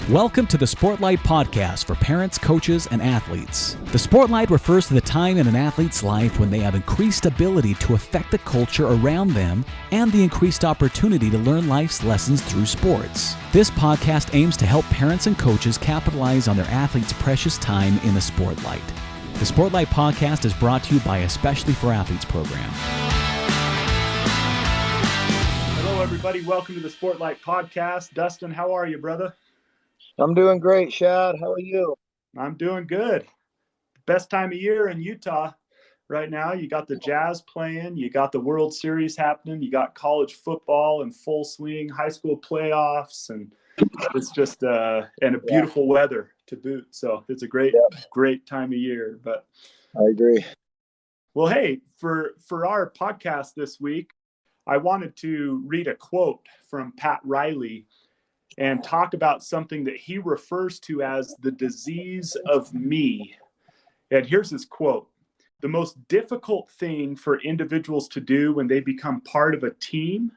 Welcome to the Sportlight podcast for parents, coaches, and athletes. The Sportlight refers to the time in an athlete's life when they have increased ability to affect the culture around them and the increased opportunity to learn life's lessons through sports. This podcast aims to help parents and coaches capitalize on their athletes' precious time in the Sportlight. The Sportlight podcast is brought to you by Especially for Athletes program. Hello, everybody. Welcome to the Sportlight podcast. Dustin, how are you, brother? I'm doing great, Shad. How are you? I'm doing good. Best time of year in Utah right now. You got the Jazz playing. You got the World Series happening. You got college football in full swing, high school playoffs, and it's just and a beautiful weather to boot. So it's a great time of year. But I agree. Well, hey, for our podcast this week, I wanted to read a quote from Pat Riley and talk about something that he refers to as the disease of me. And here's his quote: "The most difficult thing for individuals to do when they become part of a team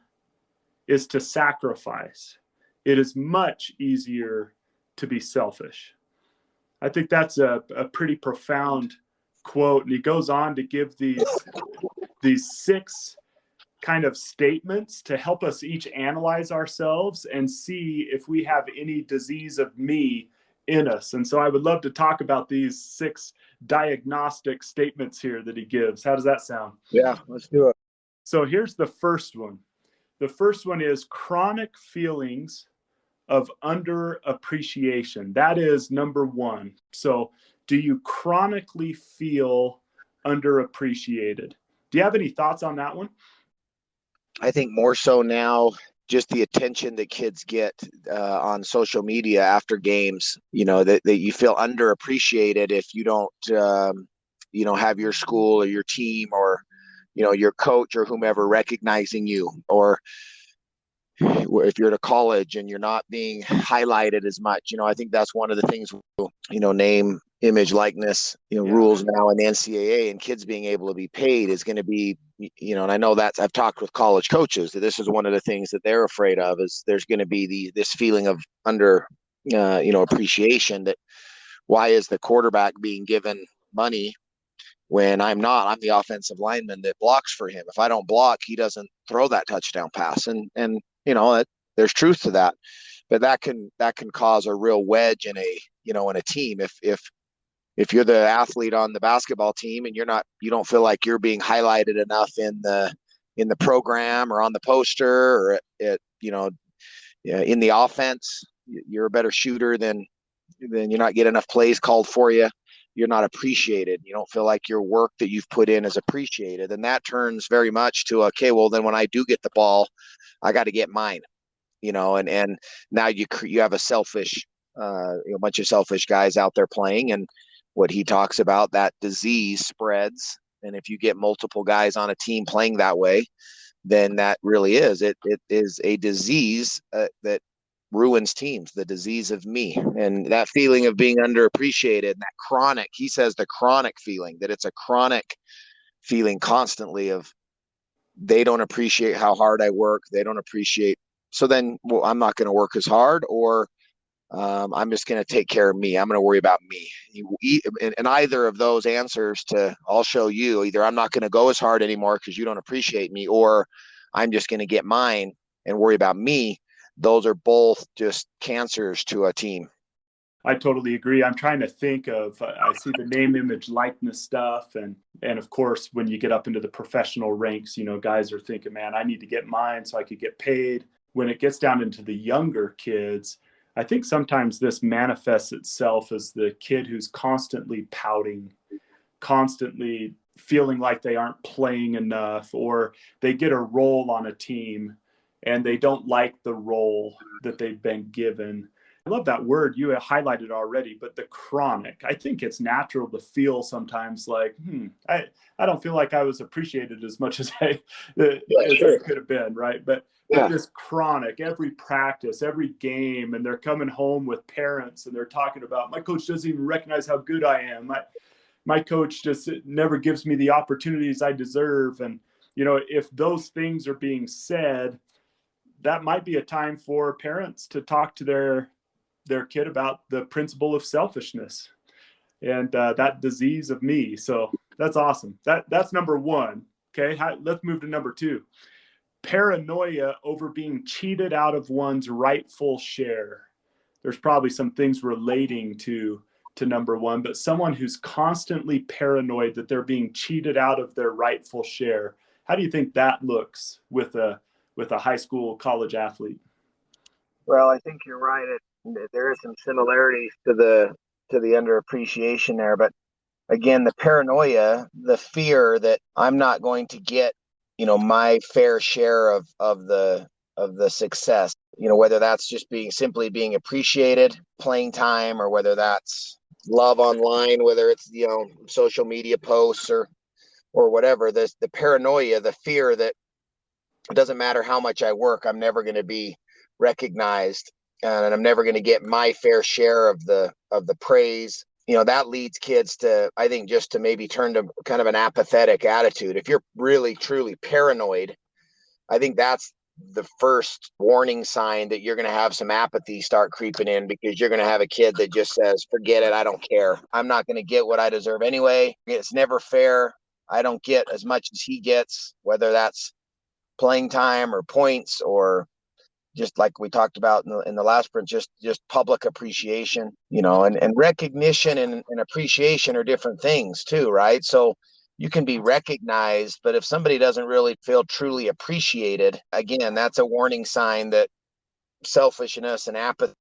is to sacrifice. It is much easier to be selfish." I think that's a pretty profound quote. And he goes on to give these six kind of statements to help us each analyze ourselves and see if we have any disease of me in us. And so I would love to talk about these six diagnostic statements here that he gives. How does that sound? Yeah, let's do it. So here's the first one. The first one is chronic feelings of underappreciation. That is number one. So do you chronically feel underappreciated? Do you have any thoughts on that one? I think more so now, just the attention that kids get on social media after games, that you feel underappreciated if you don't, have your school or your team or, your coach or whomever recognizing you, or if you're at a college and you're not being highlighted as much. I think that's one of the things, name, image, likeness, rules now in the NCAA, and kids being able to be paid is going to be, and I know that I've talked with college coaches that this is one of the things that they're afraid of, is there's going to be this feeling of appreciation, that why is the quarterback being given money when I'm not? I'm the offensive lineman that blocks for him. If I don't block, he doesn't throw that touchdown pass. And there's truth to that, but that can cause a real wedge in a team. If you're the athlete on the basketball team and you don't feel like you're being highlighted enough in the program or on the poster or in the offense, you're a better shooter than you're not getting enough plays called for you. You're not appreciated. You don't feel like your work that you've put in is appreciated. And that turns very much to, okay, well then when I do get the ball, I got to get mine, and now you have a selfish, bunch of selfish guys out there playing. And what he talks about, that disease spreads. And if you get multiple guys on a team playing that way, then that really is, it is a disease that ruins teams, the disease of me. And that feeling of being underappreciated, that chronic, he says the chronic feeling, that it's a chronic feeling constantly of they don't appreciate how hard I work. They don't appreciate. So then, well, I'm not going to work as hard, or I'm just going to take care of me. I'm going to worry about me. And either of those answers I'll show you, either I'm not going to go as hard anymore because you don't appreciate me, or I'm just going to get mine and worry about me. Those are both just cancers to a team. I totally agree. I'm trying to think of, I see the name, image, likeness stuff. And of course, when you get up into the professional ranks, guys are thinking, man, I need to get mine so I could get paid. When it gets down into the younger kids, I think sometimes this manifests itself as the kid who's constantly pouting, constantly feeling like they aren't playing enough, or they get a role on a team and they don't like the role that they've been given. I love that word you highlighted already, but the chronic. I think it's natural to feel sometimes like, I don't feel like I was appreciated as much as I could have been, right? But this chronic, every practice, every game, and they're coming home with parents and they're talking about, my coach doesn't even recognize how good I am. My coach just never gives me the opportunities I deserve. And, if those things are being said, that might be a time for parents to talk to their their kid about the principle of selfishness and that disease of me. So that's awesome. That's number one. Okay, let's move to number two. Paranoia over being cheated out of one's rightful share. There's probably some things relating to number one, but someone who's constantly paranoid that they're being cheated out of their rightful share. How do you think that looks with a high school, college athlete? Well, I think you're right. There are some similarities to the underappreciation there, but again, the paranoia, the fear that I'm not going to get, my fair share of the success. Whether that's just simply being appreciated, playing time, or whether that's love online, whether it's social media posts or whatever. The paranoia, the fear that it doesn't matter how much I work, I'm never going to be recognized, and I'm never going to get my fair share of the praise. That leads kids to, I think, just to maybe turn to kind of an apathetic attitude. If you're really truly paranoid, I think that's the first warning sign that you're going to have some apathy start creeping in, because you're going to have a kid that just says, forget it, I don't care, I'm not going to get what I deserve anyway, it's never fair, I don't get as much as he gets, whether that's playing time or points, or just like we talked about in the last print, just public appreciation, and recognition and appreciation are different things too, right? So you can be recognized, but if somebody doesn't really feel truly appreciated, again, that's a warning sign that selfishness and apathy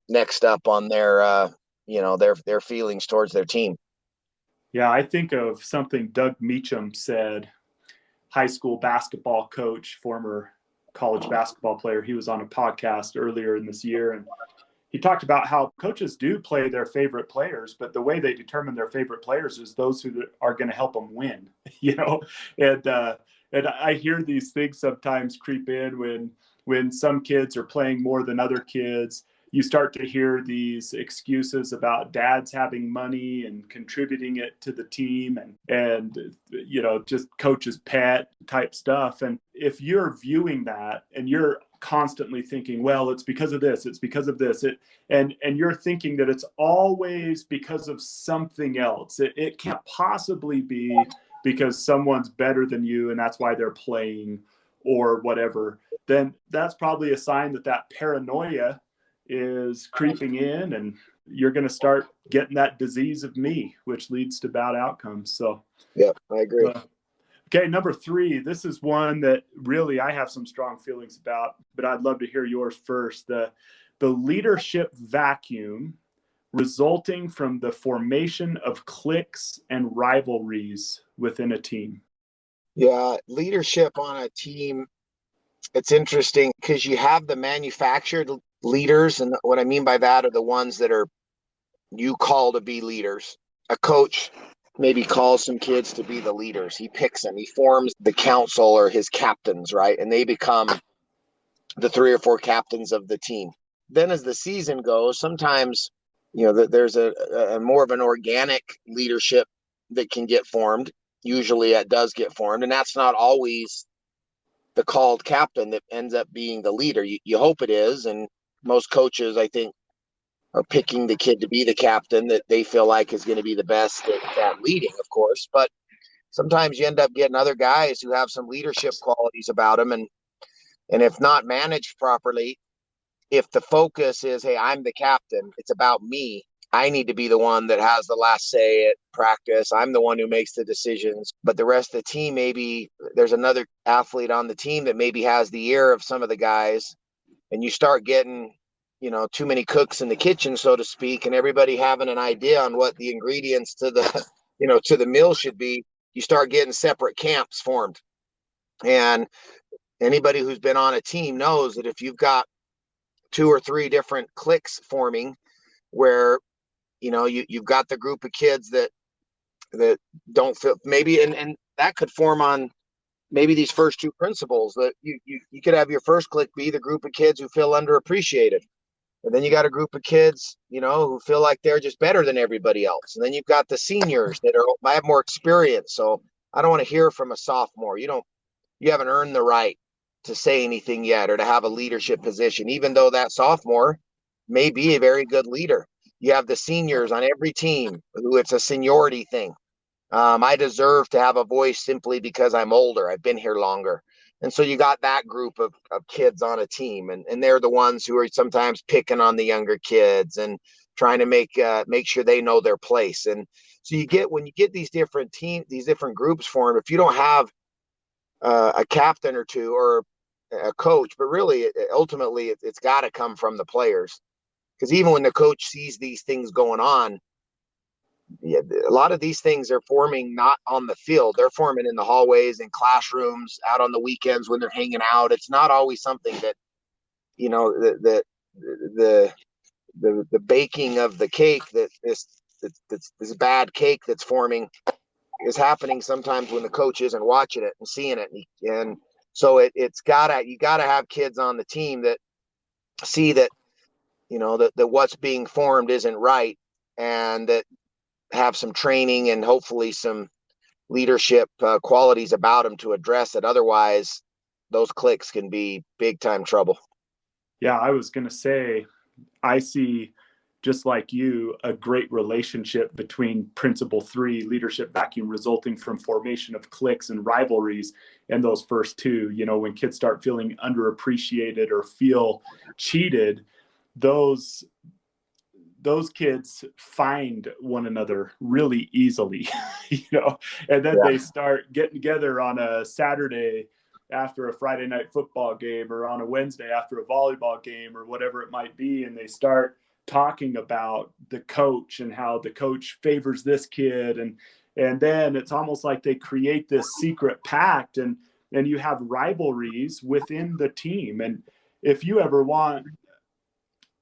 next up on their their feelings towards their team. Yeah, I think of something Doug Meacham said, high school basketball coach, former college basketball player. He was on a podcast earlier in this year, and he talked about how coaches do play their favorite players, but the way they determine their favorite players is those who are going to help them win, and I hear these things sometimes creep in when some kids are playing more than other kids. You start to hear these excuses about dads having money and contributing it to the team, and just coach's pet type stuff. And if you're viewing that and you're constantly thinking, well, it's because of this, it's because of this, and you're thinking that it's always because of something else, it can't possibly be because someone's better than you and that's why they're playing or whatever, then that's probably a sign that paranoia is creeping in, and you're going to start getting that disease of me, which leads to bad outcomes. So yeah, I agree. Okay, number three, this is one that really I have some strong feelings about, but I'd love to hear yours first. The leadership vacuum resulting from the formation of cliques and rivalries within a team. Yeah, leadership on a team, it's interesting because you have the manufactured leaders, and what I mean by that are the ones that are you call to be leaders. A coach maybe calls some kids to be the leaders. He picks them. He forms the council or his captains, right? And they become the 3 or 4 captains of the team. Then as the season goes, sometimes, there's a more of an organic leadership that can get formed. Usually it does get formed, and that's not always the called captain that ends up being the leader. You hope it is, and most coaches, I think, are picking the kid to be the captain that they feel like is going to be the best at leading, of course. But sometimes you end up getting other guys who have some leadership qualities about them, and if not managed properly, if the focus is, hey, I'm the captain, it's about me, I need to be the one that has the last say at practice, I'm the one who makes the decisions, but the rest of the team, maybe there's another athlete on the team that maybe has the ear of some of the guys, and you start getting too many cooks in the kitchen, so to speak, and everybody having an idea on what the ingredients to the to the meal should be. You start getting separate camps formed, and anybody who's been on a team knows that if you've got 2 or 3 different cliques forming, where you've got the group of kids that don't feel, maybe, and that could form on maybe these first 2 principles, that you could have your first clique be the group of kids who feel underappreciated, and then you got a group of kids who feel like they're just better than everybody else, and then you've got the seniors that have more experience. So I don't want to hear from a sophomore, you haven't earned the right to say anything yet or to have a leadership position, even though that sophomore may be a very good leader. You have the seniors on every team who it's a seniority thing. I deserve to have a voice simply because I'm older. I've been here longer. And so you got that group of kids on a team, and they're the ones who are sometimes picking on the younger kids and trying to make sure they know their place. And so when you get these different these different groups formed, if you don't have a captain or two or a coach, but really ultimately it's got to come from the players, because even when the coach sees these things going on, yeah, a lot of these things are forming not on the field. They're forming in the hallways and classrooms, out on the weekends when they're hanging out. It's not always something that, you know, the baking of the cake, that this bad cake that's forming is happening sometimes when the coach isn't watching it and seeing it. And so you gotta have kids on the team that see that, you know, that what's being formed isn't right, and that have some training and hopefully some leadership qualities about them to address it. Otherwise, those cliques can be big time trouble. Yeah, I was going to say, I see, just like you, a great relationship between principle 3, leadership vacuum, resulting from formation of cliques and rivalries, and those first two. You know, when kids start feeling underappreciated or feel cheated, those kids find one another really easily, you know, and then they start getting together on a Saturday after a Friday night football game, or on a Wednesday after a volleyball game, or whatever it might be. And they start talking about the coach and how the coach favors this kid. And then it's almost like they create this secret pact, and you have rivalries within the team. And if you ever want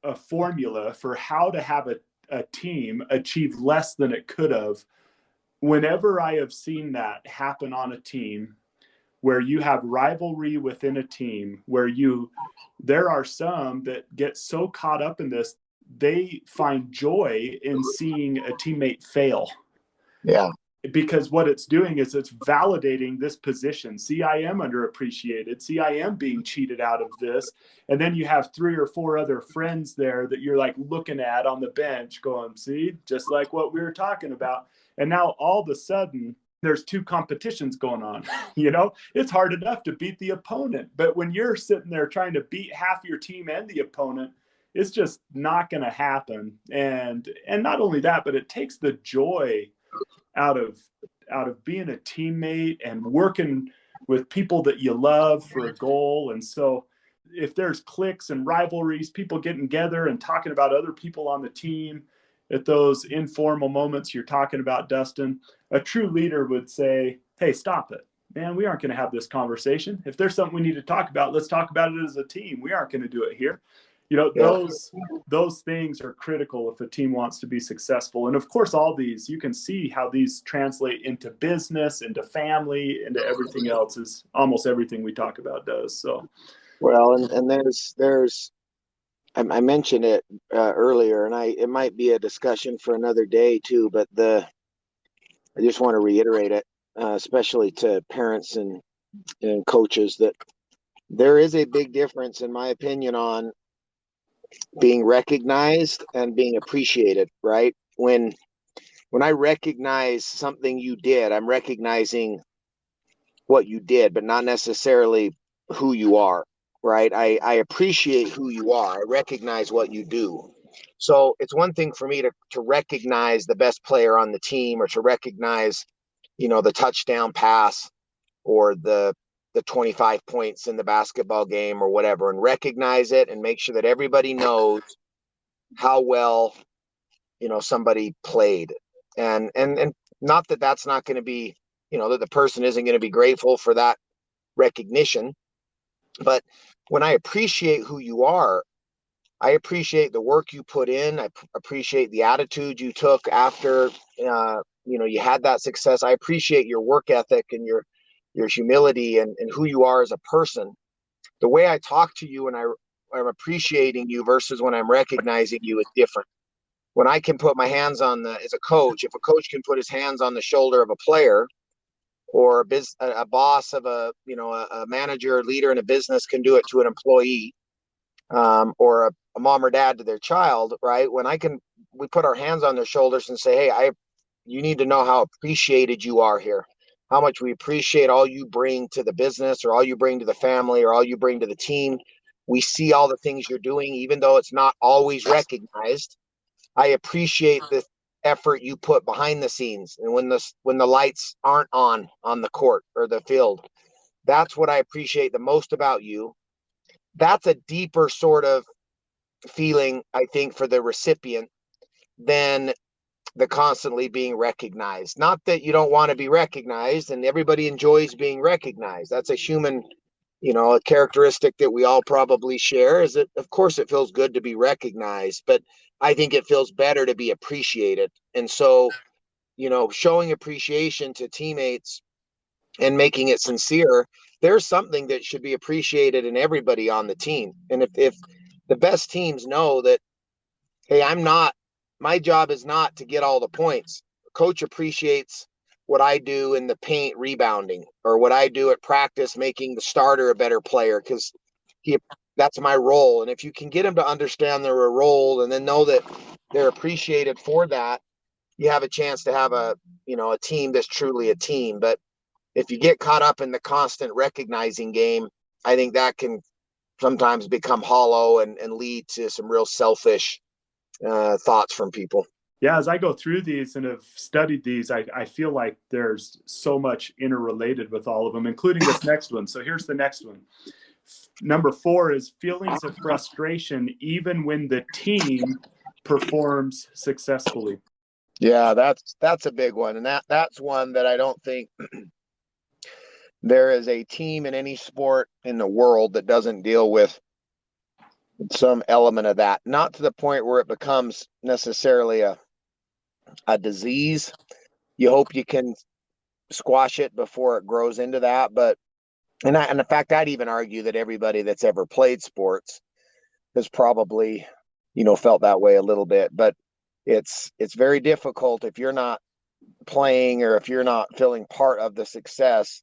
a formula for how to have a team achieve less than it could have, whenever I have seen that happen on a team, where you have rivalry within a team, where there are some that get so caught up in this, they find joy in seeing a teammate fail. Yeah. Because what it's doing is it's validating this position. See, I am underappreciated. See, I am being cheated out of this. And then you have 3 or 4 other friends there that you're like looking at on the bench going, see, just like what we were talking about. And now all of a sudden there's 2 competitions going on. You know, it's hard enough to beat the opponent, but when you're sitting there trying to beat half your team and the opponent, it's just not going to happen. And not only that, but it takes the joy out of being a teammate and working with people that you love for a goal. And so if there's cliques and rivalries, people getting together and talking about other people on the team at those informal moments you're talking about, Dustin, a true leader would say, hey, stop it, man. We aren't going to have this conversation. If there's something we need to talk about, let's talk about it as a team. We aren't going to do it here. You know, those things are critical if a team wants to be successful. And of course, all these, you can see how these translate into business, into family, into everything else. Is almost everything we talk about does. So, well, and there's I mentioned it earlier, and it might be a discussion for another day too, but I just want to reiterate it, especially to parents and coaches, that there is a big difference, in my opinion, on being recognized and being appreciated, right? When I recognize something you did, I'm recognizing what you did, but not necessarily who you are, right? I appreciate who you are. I recognize what you do. So it's one thing for me to recognize the best player on the team, or to recognize, you know, the touchdown pass, or the 25 points in the basketball game, or whatever, and recognize it and make sure that everybody knows how well, you know, somebody played. And not that that's not going to be, you know, that the person isn't going to be grateful for that recognition. But when I appreciate who you are, I appreciate the work you put in. I appreciate the attitude you took after, you know, you had that success. I appreciate your work ethic and your humility and who you are as a person. The way I talk to you when I'm appreciating you versus when I'm recognizing you is different. When I can put my hands as a coach, if a coach can put his hands on the shoulder of a player, or a boss of a manager or leader in a business can do it to an employee, or a mom or dad to their child, right? When we put our hands on their shoulders and say, hey, you need to know how appreciated you are here, how much we appreciate all you bring to the business, or all you bring to the family, or all you bring to the team. We see all the things you're doing, even though it's not always recognized. I appreciate the effort you put behind the scenes, and when the lights aren't on the court or the field. That's what I appreciate the most about you. That's a deeper sort of feeling, I think, for the recipient than the constantly being recognized. Not that you don't want to be recognized, and everybody enjoys being recognized. That's a human, a characteristic that we all probably share, is that of course it feels good to be recognized, but I think it feels better to be appreciated. And so, showing appreciation to teammates and making it sincere, there's something that should be appreciated in everybody on the team. And if the best teams know that, hey, my job is not to get all the points. Coach appreciates what I do in the paint rebounding, or what I do at practice making the starter a better player, because that's my role. And if you can get them to understand their role and then know that they're appreciated for that, you have a chance to have a team that's truly a team. But if you get caught up in the constant recognizing game, I think that can sometimes become hollow and lead to some real selfish thoughts from people. Yeah, as I go through these and have studied these, I feel like there's so much interrelated with all of them, including this next one. So here's the next one. Number 4 is feelings of frustration even when the team performs successfully. Yeah, that's a big one. And that's one that I don't think there is a team in any sport in the world that doesn't deal with some element of that. Not to the point where it becomes necessarily a disease. You hope you can squash it before it grows into that. But and in fact, I'd even argue that everybody that's ever played sports has probably, felt that way a little bit. But it's very difficult if you're not playing, or if you're not feeling part of the success,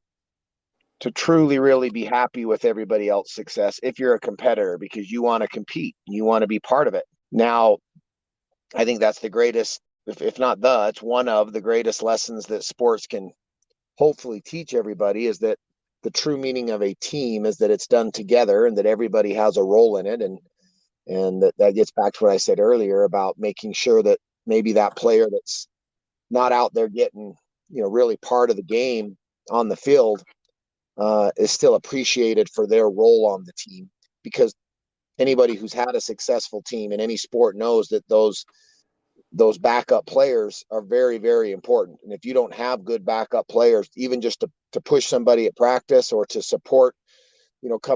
to truly really be happy with everybody else's success if you're a competitor, because you want to compete, you want to be part of it. Now, I think that's the greatest, if not it's one of the greatest lessons that sports can hopefully teach everybody, is that the true meaning of a team is that it's done together and that everybody has a role in it. And that gets back to what I said earlier about making sure that maybe that player that's not out there getting, really part of the game on the field is still appreciated for their role on the team. Because anybody who's had a successful team in any sport knows that those backup players are very, very important. And if you don't have good backup players, even just to push somebody at practice, or to support,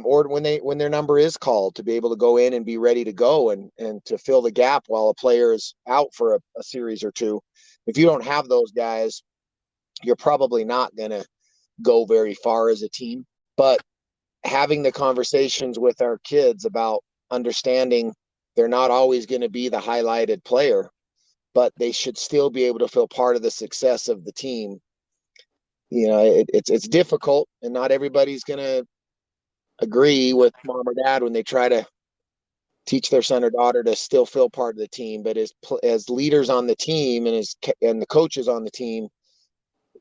or when their number is called, to be able to go in and be ready to go and to fill the gap while a player is out for a series or two. If you don't have those guys, you're probably not going to go very far as a team. But having the conversations with our kids about understanding they're not always going to be the highlighted player, but they should still be able to feel part of the success of the team. It's difficult, and not everybody's going to agree with mom or dad when they try to teach their son or daughter to still feel part of the team. But as leaders on the team, and the coaches on the team,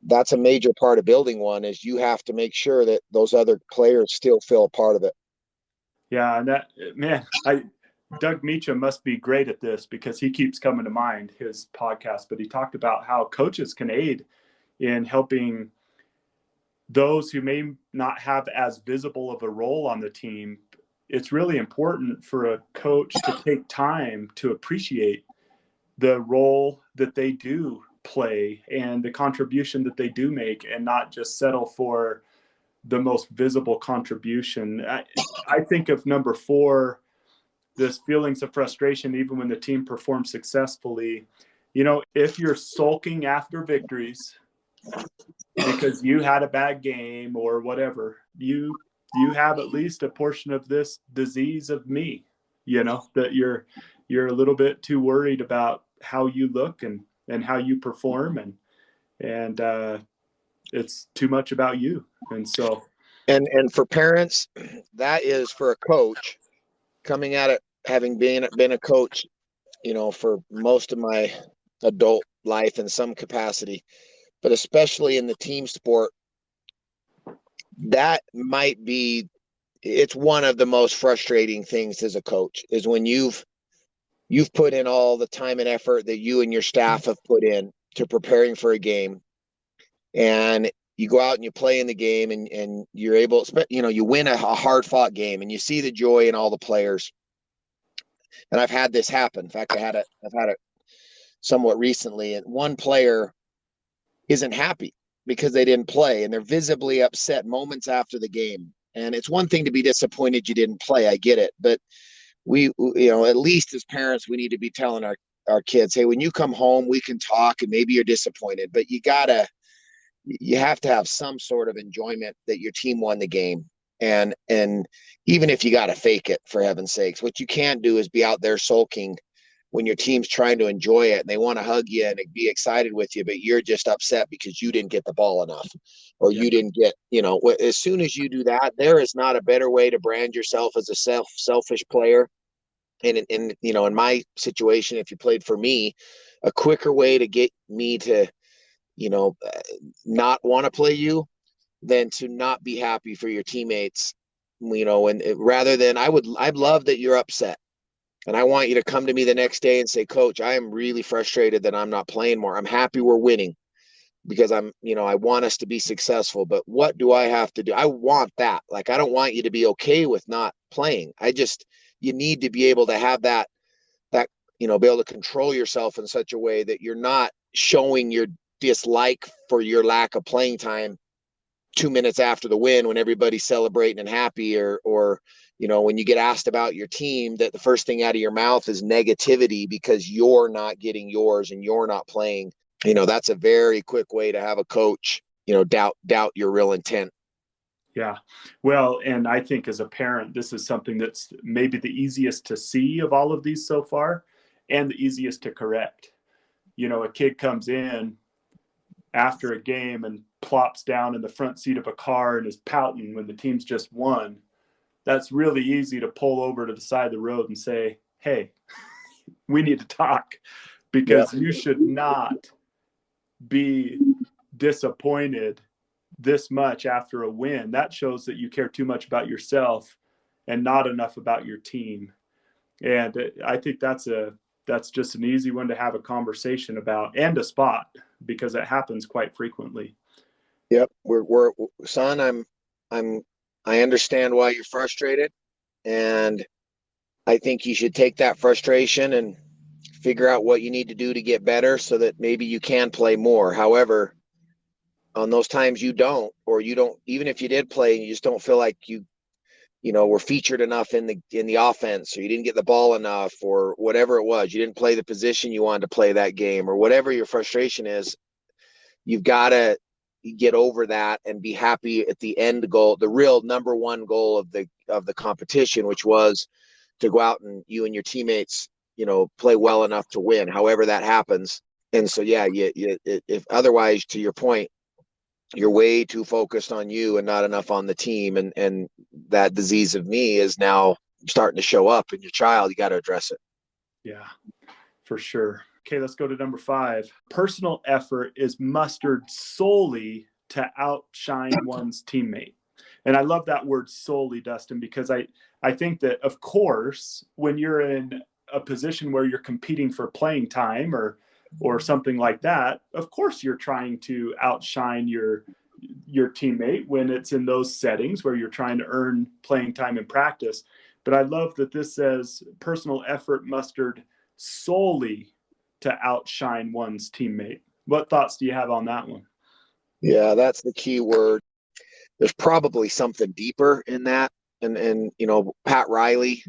that's a major part of building one, is you have to make sure that those other players still feel a part of it. Yeah, and Doug Meacham must be great at this, because he keeps coming to mind, his podcast, but he talked about how coaches can aid in helping those who may not have as visible of a role on the team. It's really important for a coach to take time to appreciate the role that they do play and the contribution that they do make, and not just settle for the most visible contribution. I think of number 4, this feelings of frustration even when the team performs successfully. If you're sulking after victories because you had a bad game or whatever, you have at least a portion of this disease of me, that you're a little bit too worried about how you look and how you perform, and it's too much about you. And so, and for parents, that is, for a coach coming at it having been a coach, for most of my adult life in some capacity, but especially in the team sport, that might be, it's one of the most frustrating things as a coach is when you've put in all the time and effort that you and your staff have put in to preparing for a game, and you go out and you play in the game, and you're able, you win a hard fought game, and you see the joy in all the players. And I've had this happen. In fact, I've had it somewhat recently, and one player isn't happy because they didn't play, and they're visibly upset moments after the game. And it's one thing to be disappointed you didn't play. I get it. But we, at least as parents, we need to be telling our kids, hey, when you come home, we can talk, and maybe you're disappointed, but you have to have some sort of enjoyment that your team won the game. And even if you got to fake it, for heaven's sakes, what you can't do is be out there sulking when your team's trying to enjoy it and they want to hug you and be excited with you, but you're just upset because you didn't get the ball enough, or you didn't get, as soon as you do that, there is not a better way to brand yourself as a selfish player. And in my situation, if you played for me, a quicker way to get me to, not want to play you than to not be happy for your teammates, and rather than I'd love that you're upset. And I want you to come to me the next day and say, Coach, I am really frustrated that I'm not playing more. I'm happy we're winning because I want us to be successful, but what do I have to do? I want that. Like, I don't want you to be okay with not playing. You need to be able to have that, be able to control yourself in such a way that you're not showing your dislike for your lack of playing time 2 minutes after the win when everybody's celebrating and happy, or when you get asked about your team, that the first thing out of your mouth is negativity because you're not getting yours and you're not playing. That's a very quick way to have a coach, doubt your real intent. Yeah. Well, and I think as a parent, this is something that's maybe the easiest to see of all of these so far and the easiest to correct. A kid comes in after a game and plops down in the front seat of a car and is pouting when the team's just won. That's really easy to pull over to the side of the road and say, hey, we need to talk, because you should not be disappointed this much after a win. That shows that you care too much about yourself and not enough about your team. And I think that's just an easy one to have a conversation about and a spot, because it happens quite frequently. Yep. We're son, I understand why you're frustrated, and I think you should take that frustration and figure out what you need to do to get better so that maybe you can play more. However, on those times you don't, or you don't, even if you did play and you just don't feel like you were featured enough in the offense, or you didn't get the ball enough, or whatever it was, you didn't play the position you wanted to play that game, or whatever your frustration is, you've got to get over that and be happy at the end goal, the real number one goal of the competition, which was to go out and you and your teammates, play well enough to win, however that happens. And so, if otherwise, to your point, you're way too focused on you and not enough on the team. And that disease of me is now starting to show up in your child. You got to address it. Yeah, for sure. Okay, let's go to number 5. Personal effort is mustered solely to outshine one's teammate. And I love that word solely, Dustin, because I think that, of course, when you're in a position where you're competing for playing time or something like that, of course you're trying to outshine your teammate when it's in those settings where you're trying to earn playing time in practice. But I love that this says personal effort mustered solely to outshine one's teammate. What thoughts do you have on that one? Yeah, that's the key word. There's probably something deeper in that. And Pat Riley,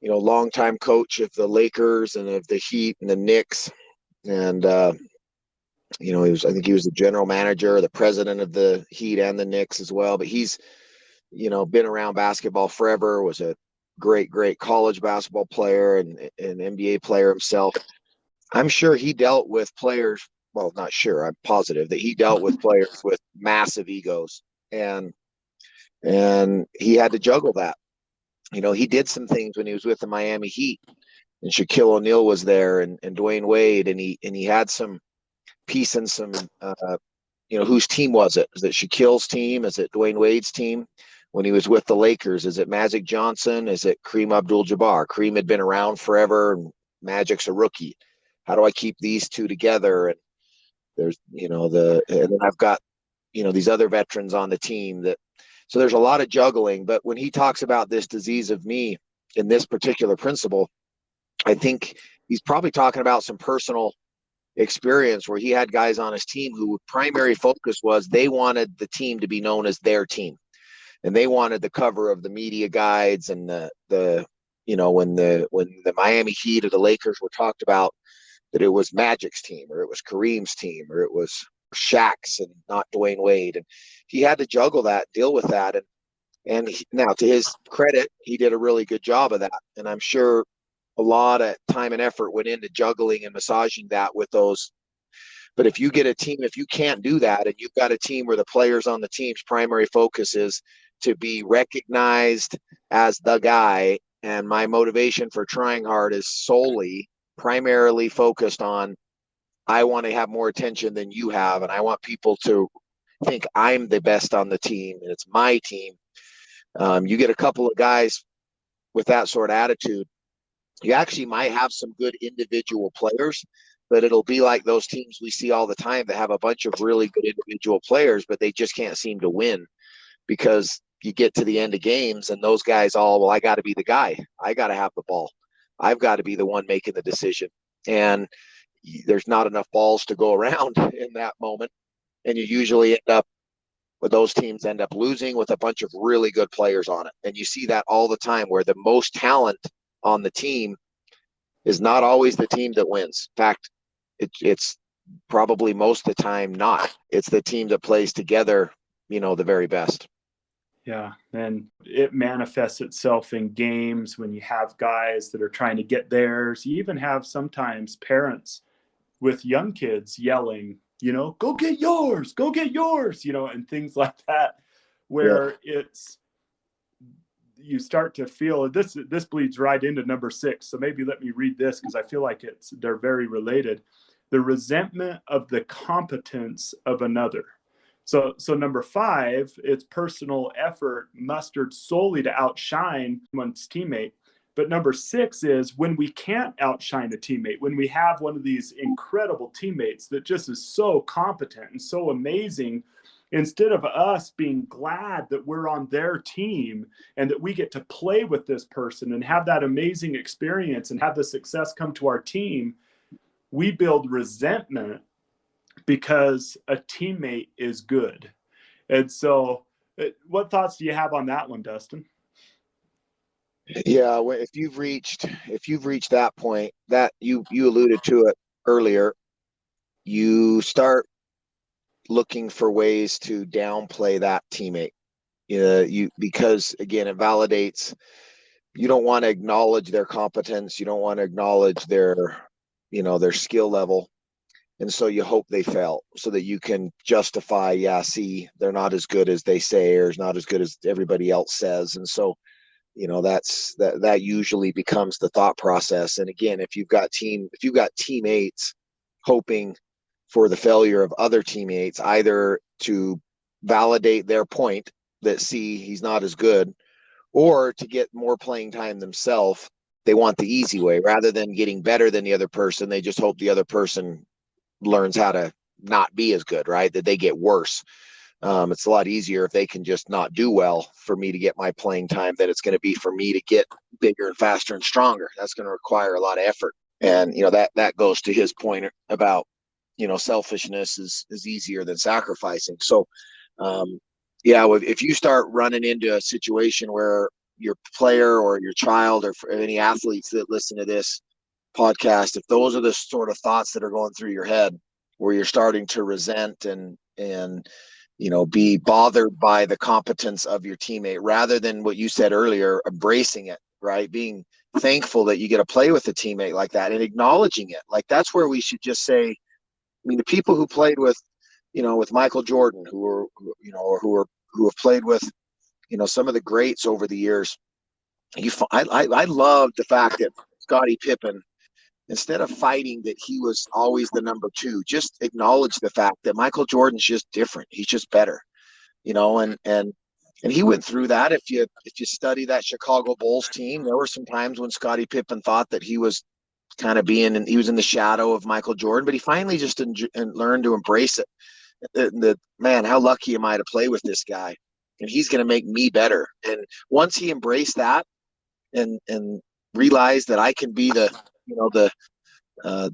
longtime coach of the Lakers and of the Heat and the Knicks. And, I think he was the general manager, the president of the Heat and the Knicks as well. But he's, been around basketball forever, was a great college basketball player and an NBA player himself. I'm sure he dealt with players. Well, not sure. I'm positive that he dealt with players with massive egos, and he had to juggle that. he did some things when he was with the Miami Heat, and Shaquille O'Neal was there, and Dwayne Wade, and he had some piece in some, whose team was it? Is it Shaquille's team? Is it Dwayne Wade's team? When he was with the Lakers, is it Magic Johnson? Is it Kareem Abdul-Jabbar? Kareem had been around forever, and Magic's a rookie. How do I keep these two together? And there's, and then I've got, these other veterans on the team so there's a lot of juggling. But when he talks about this disease of me in this particular principle, I think he's probably talking about some personal experience where he had guys on his team who primary focus was they wanted the team to be known as their team. And they wanted the cover of the media guides and when the Miami Heat or the Lakers were talked about, that it was Magic's team, or it was Kareem's team, or it was Shaq's and not Dwayne Wade. And he had to juggle that, deal with that. And now, to his credit, he did a really good job of that. And I'm sure a lot of time and effort went into juggling and massaging that with those. But if you get a team, if you can't do that, and you've got a team where the players on the team's primary focus is to be recognized as the guy, and my motivation for trying hard is solely primarily focused on, I want to have more attention than you have, and I want people to think I'm the best on the team and it's my team. You get a couple of guys with that sort of attitude, you actually might have some good individual players, but it'll be like those teams we see all the time that have a bunch of really good individual players, but they just can't seem to win, because you get to the end of games and those guys well, I got to be the guy. I got to have the ball. I've got to be the one making the decision. And there's not enough balls to go around in that moment. And you usually those teams end up losing with a bunch of really good players on it. And you see that all the time, where the most talent on the team is not always the team that wins. In fact, it's probably most of the time not. It's the team that plays together, the very best. Yeah, and it manifests itself in games when you have guys that are trying to get theirs. You even have sometimes parents with young kids yelling, go get yours, and things like that, where you start to feel this bleeds right into number 6. So maybe let me read this, because I feel like they're very related. The resentment of the competence of another. So number 5, it's personal effort mustered solely to outshine one's teammate. But number 6 is when we can't outshine a teammate, when we have one of these incredible teammates that just is so competent and so amazing, instead of us being glad that we're on their team and that we get to play with this person and have that amazing experience and have the success come to our team, we build resentment because a teammate is good. And so what thoughts do you have on that one, Dustin? Yeah, if you've reached that point, that you alluded to it earlier, you start looking for ways to downplay that teammate. Because again, it validates. You don't want to acknowledge their competence. You don't want to acknowledge their skill level. And so you hope they fail so that you can justify, they're not as good as they say, or is not as good as everybody else says. And so, that usually becomes the thought process. And again, if you've got teammates hoping for the failure of other teammates, either to validate their point that, see, he's not as good, or to get more playing time themselves, they want the easy way. Rather than getting better than the other person, they just hope the other person learns how to not be as good, right? That they get worse. It's a lot easier if they can just not do well for me to get my playing time than it's going to be for me to get bigger and faster and stronger. That's going to require a lot of effort. And, that goes to his point about, selfishness is easier than sacrificing. So, if you start running into a situation where your player or your child, or for any athletes that listen to this podcast, if those are the sort of thoughts that are going through your head, where you're starting to resent and be bothered by the competence of your teammate, rather than what you said earlier, embracing it, right? Being thankful that you get to play with a teammate like that and acknowledging it. Like, that's where we should just say, the people who played with, with Michael Jordan, who have played with, some of the greats over the years, I loved the fact that Scottie Pippen, instead of fighting that he was always the number two, just acknowledge the fact that Michael Jordan's just different. He's just better, and he went through that. If you study that Chicago Bulls team, there were some times when Scottie Pippen thought that he was kind of he was in the shadow of Michael Jordan, but he finally just learned to embrace it. Man, how lucky am I to play with this guy? And he's going to make me better. And once he embraced that and realized that I can be the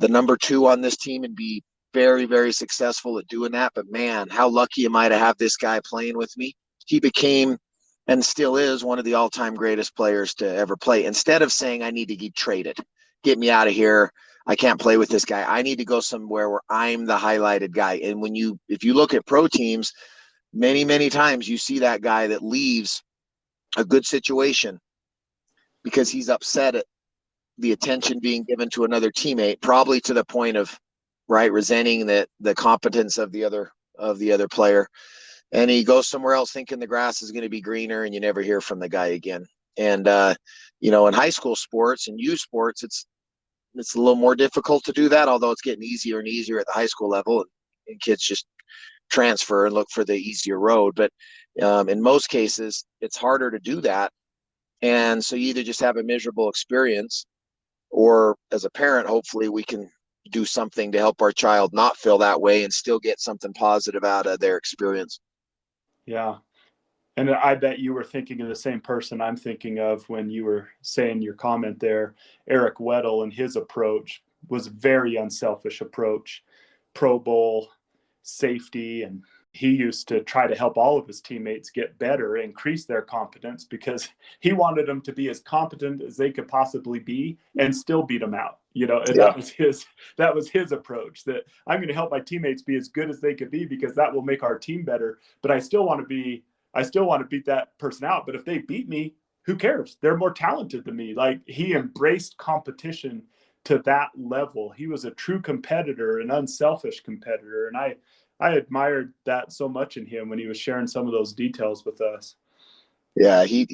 number two on this team and be very, very successful at doing that. But man, how lucky am I to have this guy playing with me? He became and still is one of the all-time greatest players to ever play. Instead of saying I need to get traded, get me out of here, I can't play with this guy, I need to go somewhere where I'm the highlighted guy. And if you look at pro teams, many, many times you see that guy that leaves a good situation because he's upset at the attention being given to another teammate, probably to the point of resenting the competence of the other player. And he goes somewhere else thinking the grass is going to be greener, and you never hear from the guy again. And, in high school sports and youth sports, it's a little more difficult to do that, although it's getting easier and easier at the high school level, and kids just transfer and look for the easier road. But in most cases, it's harder to do that. And so you either just have a miserable experience, or as a parent, hopefully we can do something to help our child not feel that way and still get something positive out of their experience. Yeah. And I bet you were thinking of the same person I'm thinking of when you were saying your comment there. Eric Weddle and his approach was a very unselfish approach, Pro Bowl, safety, and he used to try to help all of his teammates get better, increase their competence, because he wanted them to be as competent as they could possibly be and still beat them out. And Yeah. that was his approach, that I'm going to help my teammates be as good as they could be because that will make our team better. But I still want to beat that person out. But if they beat me, who cares? They're more talented than me. Like, he embraced competition to that level. He was a true competitor, an unselfish competitor. And I admired that so much in him when he was sharing some of those details with us. Yeah, he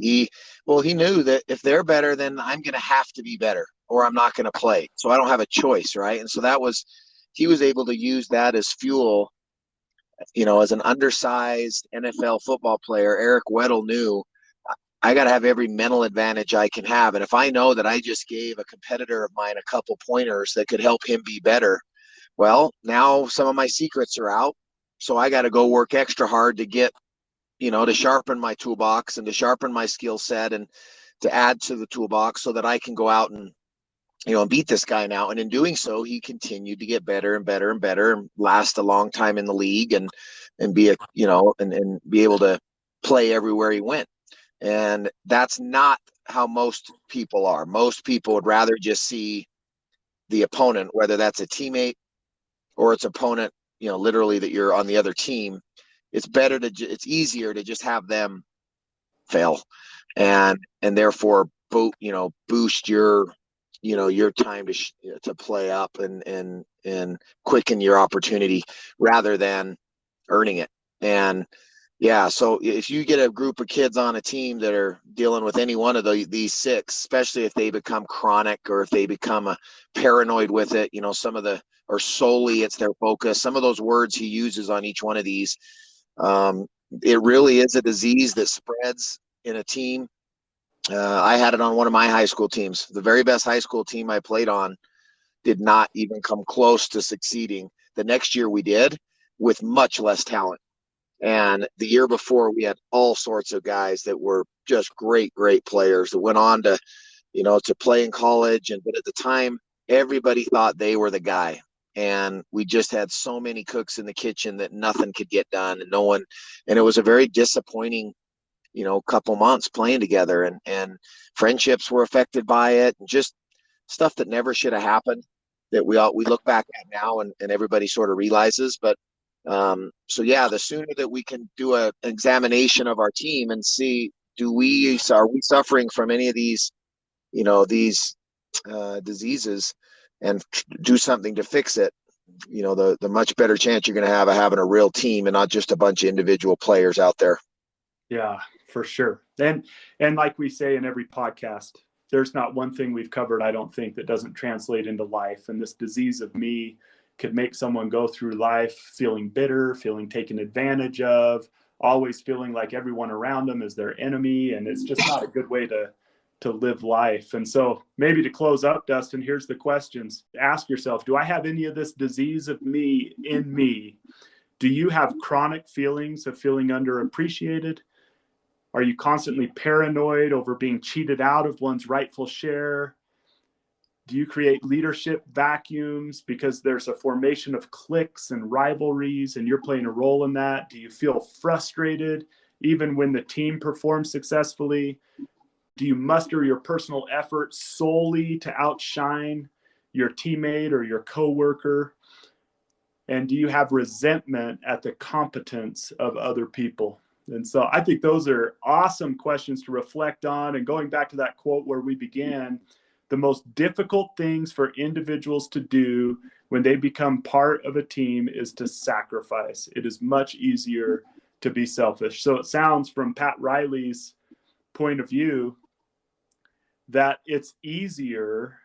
knew that if they're better, then I'm going to have to be better, or I'm not going to play. So I don't have a choice, right? And so he was able to use that as fuel. As an undersized NFL football player, Eric Weddle knew I got to have every mental advantage I can have. And if I know that I just gave a competitor of mine a couple pointers that could help him be better, well, now some of my secrets are out. So I got to go work extra hard to get, to sharpen my toolbox and to sharpen my skill set and to add to the toolbox so that I can go out and, and beat this guy now. And in doing so, he continued to get better and better and better and last a long time in the league and be and be able to play everywhere he went. And that's not how most people are. Most people would rather just see the opponent, whether that's a teammate or it's opponent, literally that you're on the other team. It's easier to just have them fail and therefore boost your time to play up and quicken your opportunity rather than earning it. And yeah, so if you get a group of kids on a team that are dealing with any one of these six, especially if they become chronic or if they become paranoid with it, or solely it's their focus, some of those words he uses on each one of these, it really is a disease that spreads in a team. I had it on one of my high school teams. The very best high school team I played on did not even come close to succeeding. The next year we did, with much less talent. And the year before, we had all sorts of guys that were just great, great players that went on to, to play in college. But at the time, everybody thought they were the guy. And we just had so many cooks in the kitchen that nothing could get done, and it was a very disappointing, couple months playing together, and friendships were affected by it, and just stuff that never should have happened that we look back at now and everybody sort of realizes. But so yeah, the sooner that we can do an examination of our team and see, are we suffering from any of these, diseases, and do something to fix it, the much better chance you're going to have of having a real team and not just a bunch of individual players out there. Yeah. for sure. And like we say in every podcast, there's not one thing we've covered, I don't think, that doesn't translate into life. And this disease of me could make someone go through life feeling bitter, feeling taken advantage of, always feeling like everyone around them is their enemy. And it's just not a good way to live life. And so maybe to close up, Dustin, here's the questions. Ask yourself, do I have any of this disease of me in me? Do you have chronic feelings of feeling underappreciated? Are you constantly paranoid over being cheated out of one's rightful share? Do you create leadership vacuums because there's a formation of cliques and rivalries and you're playing a role in that? Do you feel frustrated even when the team performs successfully? Do you muster your personal effort solely to outshine your teammate or your coworker? And do you have resentment at the competence of other people? And so I think those are awesome questions to reflect on. And going back to that quote where we began, the most difficult things for individuals to do when they become part of a team is to sacrifice. It is much easier to be selfish. So it sounds from Pat Riley's point of view that it's easier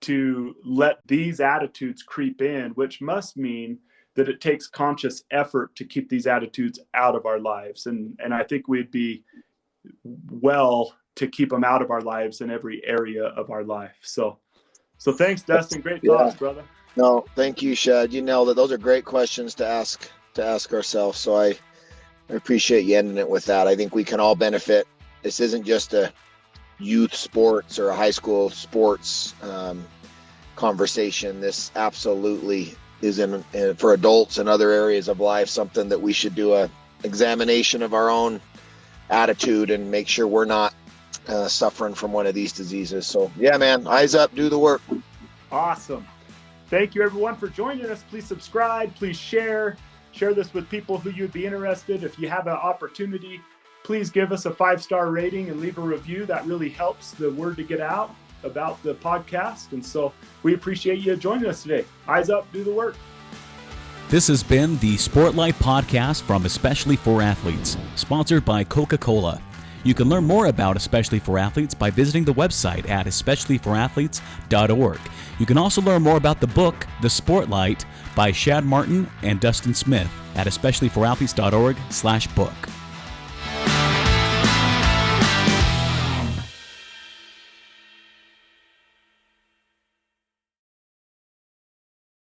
to let these attitudes creep in, which must mean that it takes conscious effort to keep these attitudes out of our lives. And I think we'd be well to keep them out of our lives in every area of our life. So thanks, Dustin. Great thoughts, brother. No, thank you, Shad. You know that those are great questions to ask ourselves. So I appreciate you ending it with that. I think we can all benefit. This isn't just a youth sports or a high school sports conversation. This absolutely is in for adults and other areas of life, something that we should do a examination of our own attitude and make sure we're not suffering from one of these diseases. So yeah, man, eyes up, do the work. Awesome. Thank you everyone for joining us. Please subscribe, please share this with people who you'd be interested. If you have an opportunity, please give us a 5-star rating and leave a review. That really helps the word to get out about the podcast. And so we appreciate you joining us today. Eyes up, do the work. This has been the Sportlight podcast from Especially for Athletes, sponsored by Coca-Cola. You can learn more about Especially for Athletes by visiting the website at especiallyforathletes.org. You can also learn more about the book, The Sportlight, by Shad Martin and Dustin Smith at especiallyforathletes.org/book.